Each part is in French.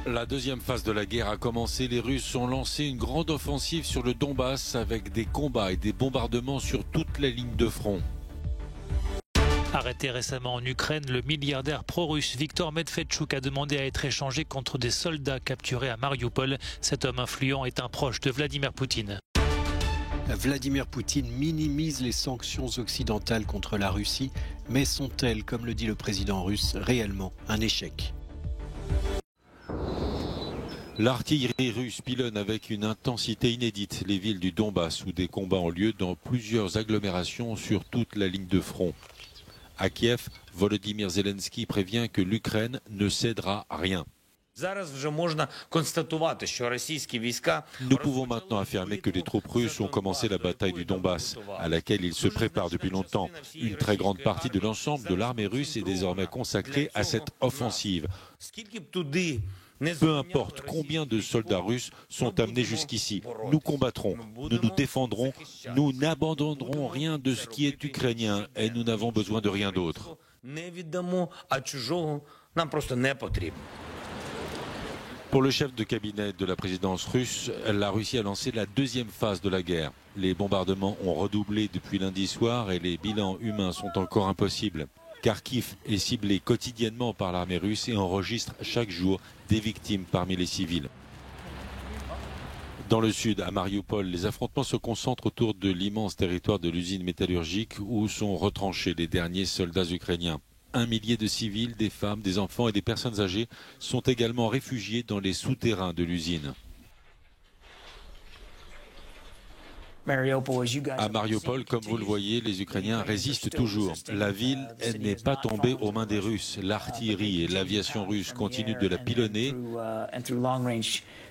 La deuxième phase de la guerre a commencé. Les Russes ont lancé une grande offensive sur le Donbass avec des combats et des bombardements sur toute la ligne de front. Arrêté récemment en Ukraine, le milliardaire pro-russe Viktor Medvedchuk a demandé à être échangé contre des soldats capturés à Mariupol. Cet homme influent est un proche de Vladimir Poutine. Vladimir Poutine minimise les sanctions occidentales contre la Russie, mais sont-elles, comme le dit le président russe, réellement un échec ? L'artillerie russe pilonne avec une intensité inédite les villes du Donbass où des combats ont lieu dans plusieurs agglomérations sur toute la ligne de front. À Kiev, Volodymyr Zelensky prévient que l'Ukraine ne cédera à rien. Nous pouvons maintenant affirmer que les troupes russes ont commencé la bataille du Donbass, à laquelle ils se préparent depuis longtemps. Une très grande partie de l'ensemble de l'armée russe est désormais consacrée à cette offensive. Peu importe combien de soldats russes sont amenés jusqu'ici, nous combattrons, nous nous défendrons, nous n'abandonnerons rien de ce qui est ukrainien et nous n'avons besoin de rien d'autre. Pour le chef de cabinet de la présidence russe, la Russie a lancé la deuxième phase de la guerre. Les bombardements ont redoublé depuis lundi soir et les bilans humains sont encore impossibles. Kharkiv est ciblé quotidiennement par l'armée russe et enregistre chaque jour des victimes parmi les civils. Dans le sud, à Mariupol, les affrontements se concentrent autour de l'immense territoire de l'usine métallurgique où sont retranchés les derniers soldats ukrainiens. 1 millier de civils, des femmes, des enfants et des personnes âgées sont également réfugiés dans les souterrains de l'usine. À Mariupol, comme vous le voyez, les Ukrainiens résistent toujours. La ville n'est pas tombée aux mains des Russes. L'artillerie et l'aviation russe continuent de la pilonner.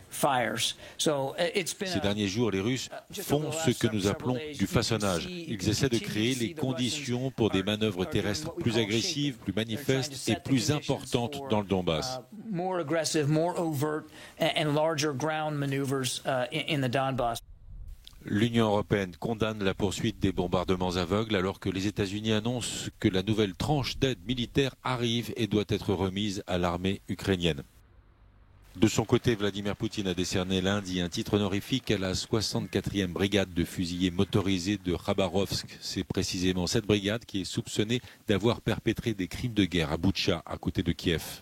Ces derniers jours, les Russes font ce que nous appelons du façonnage. Ils essaient de créer les conditions pour des manœuvres terrestres plus agressives, plus manifestes et plus importantes dans le Donbass. L'Union européenne condamne la poursuite des bombardements aveugles alors que les États-Unis annoncent que la nouvelle tranche d'aide militaire arrive et doit être remise à l'armée ukrainienne. De son côté, Vladimir Poutine a décerné lundi un titre honorifique à la 64e brigade de fusiliers motorisés de Khabarovsk. C'est précisément cette brigade qui est soupçonnée d'avoir perpétré des crimes de guerre à Boutcha, à côté de Kiev.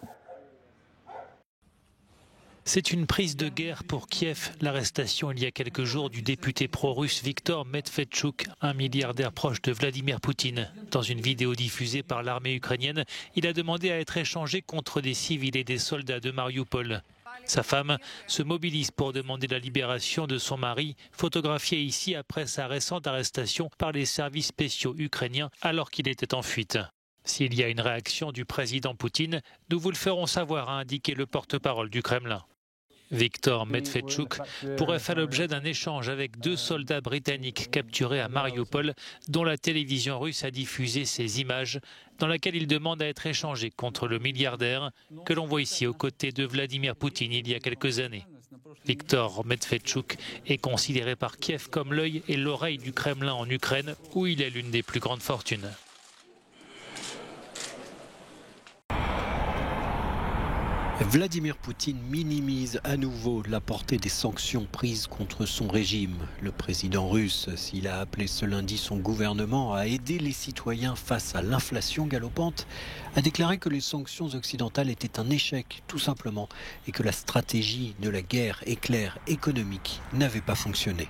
C'est une prise de guerre pour Kiev. L'arrestation il y a quelques jours du député pro-russe Viktor Medvedchuk, un milliardaire proche de Vladimir Poutine. Dans une vidéo diffusée par l'armée ukrainienne, il a demandé à être échangé contre des civils et des soldats de Mariupol. Sa femme se mobilise pour demander la libération de son mari, photographié ici après sa récente arrestation par les services spéciaux ukrainiens alors qu'il était en fuite. S'il y a une réaction du président Poutine, nous vous le ferons savoir, a indiqué le porte-parole du Kremlin. Viktor Medvedchuk pourrait faire l'objet d'un échange avec 2 soldats britanniques capturés à Mariupol, dont la télévision russe a diffusé ces images, dans laquelle il demande à être échangé contre le milliardaire que l'on voit ici aux côtés de Vladimir Poutine il y a quelques années. Viktor Medvedchuk est considéré par Kiev comme l'œil et l'oreille du Kremlin en Ukraine, où il est l'une des plus grandes fortunes. Vladimir Poutine minimise à nouveau la portée des sanctions prises contre son régime. Le président russe, s'il a appelé ce lundi son gouvernement à aider les citoyens face à l'inflation galopante, a déclaré que les sanctions occidentales étaient un échec, tout simplement, et que la stratégie de la guerre éclair économique n'avait pas fonctionné.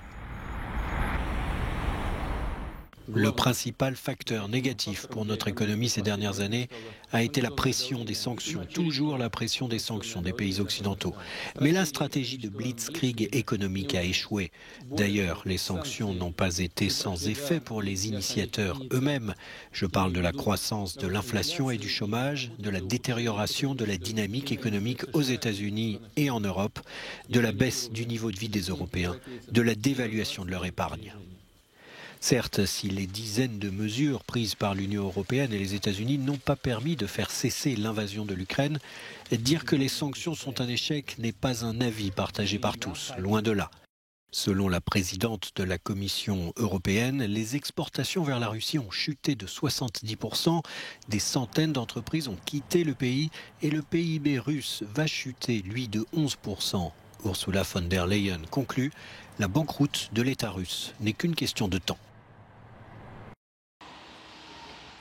Le principal facteur négatif pour notre économie ces dernières années a été la pression des sanctions, toujours la pression des sanctions des pays occidentaux. Mais la stratégie de blitzkrieg économique a échoué. D'ailleurs, les sanctions n'ont pas été sans effet pour les initiateurs eux-mêmes. Je parle de la croissance de l'inflation et du chômage, de la détérioration de la dynamique économique aux États-Unis et en Europe, de la baisse du niveau de vie des Européens, de la dévaluation de leur épargne. Certes, si les dizaines de mesures prises par l'Union européenne et les États-Unis n'ont pas permis de faire cesser l'invasion de l'Ukraine, dire que les sanctions sont un échec n'est pas un avis partagé par tous, loin de là. Selon la présidente de la Commission européenne, les exportations vers la Russie ont chuté de 70%. Des centaines d'entreprises ont quitté le pays et le PIB russe va chuter, lui, de 11%. Ursula von der Leyen conclut, la banqueroute de l'État russe n'est qu'une question de temps.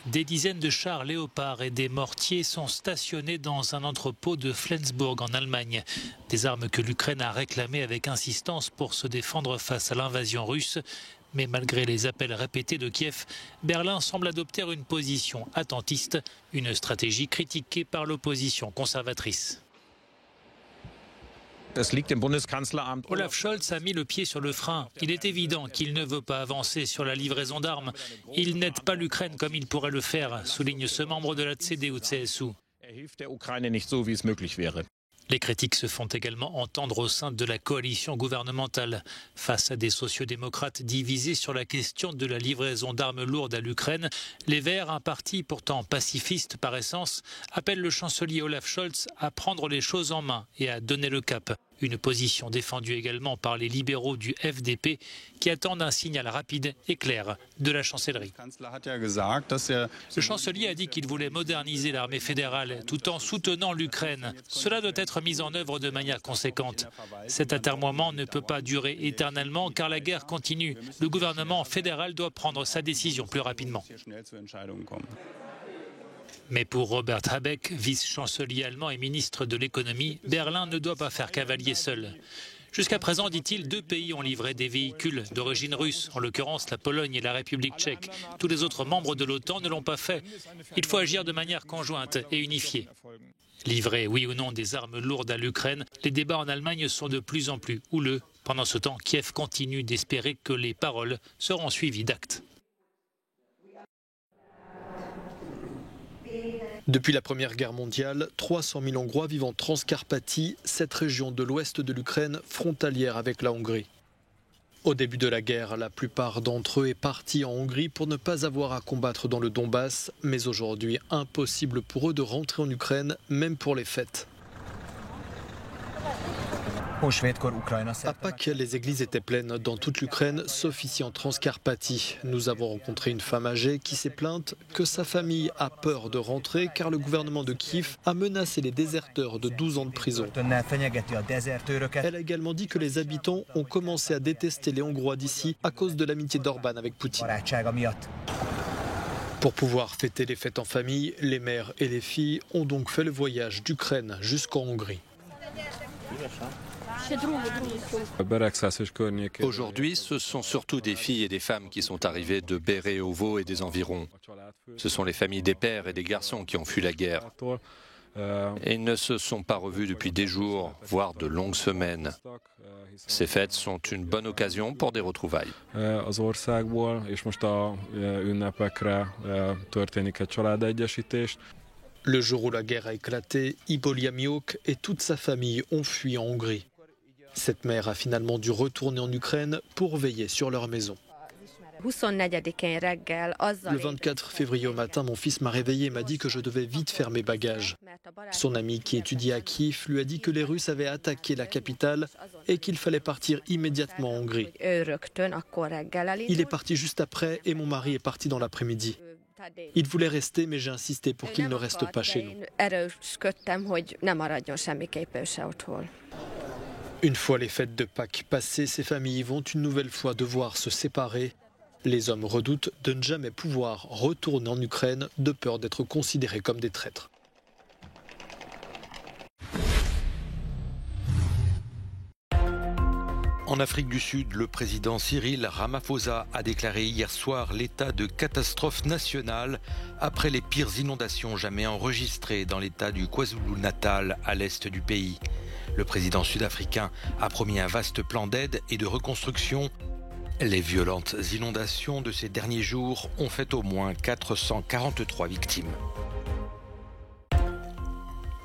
Des dizaines de chars Léopard et des mortiers sont stationnés dans un entrepôt de Flensburg en Allemagne. Des armes que l'Ukraine a réclamées avec insistance pour se défendre face à l'invasion russe. Mais malgré les appels répétés de Kiev, Berlin semble adopter une position attentiste, une stratégie critiquée par l'opposition conservatrice. Olaf Scholz a mis le pied sur le frein. Il est évident qu'il ne veut pas avancer sur la livraison d'armes. Il n'aide pas l'Ukraine comme il pourrait le faire, souligne ce membre de la CDU-CSU. Les critiques se font également entendre au sein de la coalition gouvernementale. Face à des sociodémocrates divisés sur la question de la livraison d'armes lourdes à l'Ukraine, les Verts, un parti pourtant pacifiste par essence, appellent le chancelier Olaf Scholz à prendre les choses en main et à donner le cap. Une position défendue également par les libéraux du FDP qui attendent un signal rapide et clair de la chancellerie. Le chancelier a dit qu'il voulait moderniser l'armée fédérale tout en soutenant l'Ukraine. Cela doit être mis en œuvre de manière conséquente. Cet atermoiement ne peut pas durer éternellement car la guerre continue. Le gouvernement fédéral doit prendre sa décision plus rapidement. Mais pour Robert Habeck, vice-chancelier allemand et ministre de l'économie, Berlin ne doit pas faire cavalier seul. Jusqu'à présent, dit-il, 2 pays ont livré des véhicules d'origine russe, en l'occurrence la Pologne et la République tchèque. Tous les autres membres de l'OTAN ne l'ont pas fait. Il faut agir de manière conjointe et unifiée. Livrer, oui ou non, des armes lourdes à l'Ukraine, les débats en Allemagne sont de plus en plus houleux. Pendant ce temps, Kiev continue d'espérer que les paroles seront suivies d'actes. Depuis la Première Guerre mondiale, 300 000 Hongrois vivent en Transcarpathie, cette région de l'ouest de l'Ukraine frontalière avec la Hongrie. Au début de la guerre, la plupart d'entre eux est partis en Hongrie pour ne pas avoir à combattre dans le Donbass, mais aujourd'hui, impossible pour eux de rentrer en Ukraine, même pour les fêtes. À Pâques, les églises étaient pleines dans toute l'Ukraine, sauf ici en Transcarpathie. Nous avons rencontré une femme âgée qui s'est plainte que sa famille a peur de rentrer car le gouvernement de Kiev a menacé les déserteurs de 12 ans de prison. Elle a également dit que les habitants ont commencé à détester les Hongrois d'ici à cause de l'amitié d'Orban avec Poutine. Pour pouvoir fêter les fêtes en famille, les mères et les filles ont donc fait le voyage d'Ukraine jusqu'en Hongrie. Aujourd'hui, ce sont surtout des filles et des femmes qui sont arrivées de Béréovo et des environs. Ce sont les familles des pères et des garçons qui ont fui la guerre. Et ils ne se sont pas revus depuis des jours, voire de longues semaines. Ces fêtes sont une bonne occasion pour des retrouvailles. Le jour où la guerre a éclaté, Ibolia Miók et toute sa famille ont fui en Hongrie. Cette mère a finalement dû retourner en Ukraine pour veiller sur leur maison. Le 24 février au matin, mon fils m'a réveillé et m'a dit que je devais vite faire mes bagages. Son ami qui étudiait à Kiev lui a dit que les Russes avaient attaqué la capitale et qu'il fallait partir immédiatement en Hongrie. Il est parti juste après et mon mari est parti dans l'après-midi. Il voulait rester, mais j'ai insisté pour qu'il ne reste pas chez nous. Une fois les fêtes de Pâques passées, ces familles vont une nouvelle fois devoir se séparer. Les hommes redoutent de ne jamais pouvoir retourner en Ukraine de peur d'être considérés comme des traîtres. En Afrique du Sud, le président Cyril Ramaphosa a déclaré hier soir l'état de catastrophe nationale après les pires inondations jamais enregistrées dans l'état du KwaZulu-Natal à l'est du pays. Le président sud-africain a promis un vaste plan d'aide et de reconstruction. Les violentes inondations de ces derniers jours ont fait au moins 443 victimes.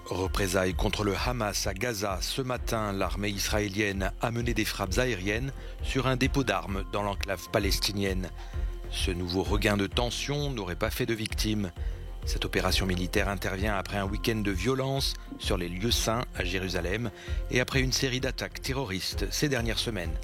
Représailles contre le Hamas à Gaza. Ce matin, l'armée israélienne a mené des frappes aériennes sur un dépôt d'armes dans l'enclave palestinienne. Ce nouveau regain de tension n'aurait pas fait de victimes. Cette opération militaire intervient après un week-end de violence sur les lieux saints à Jérusalem et après une série d'attaques terroristes ces dernières semaines.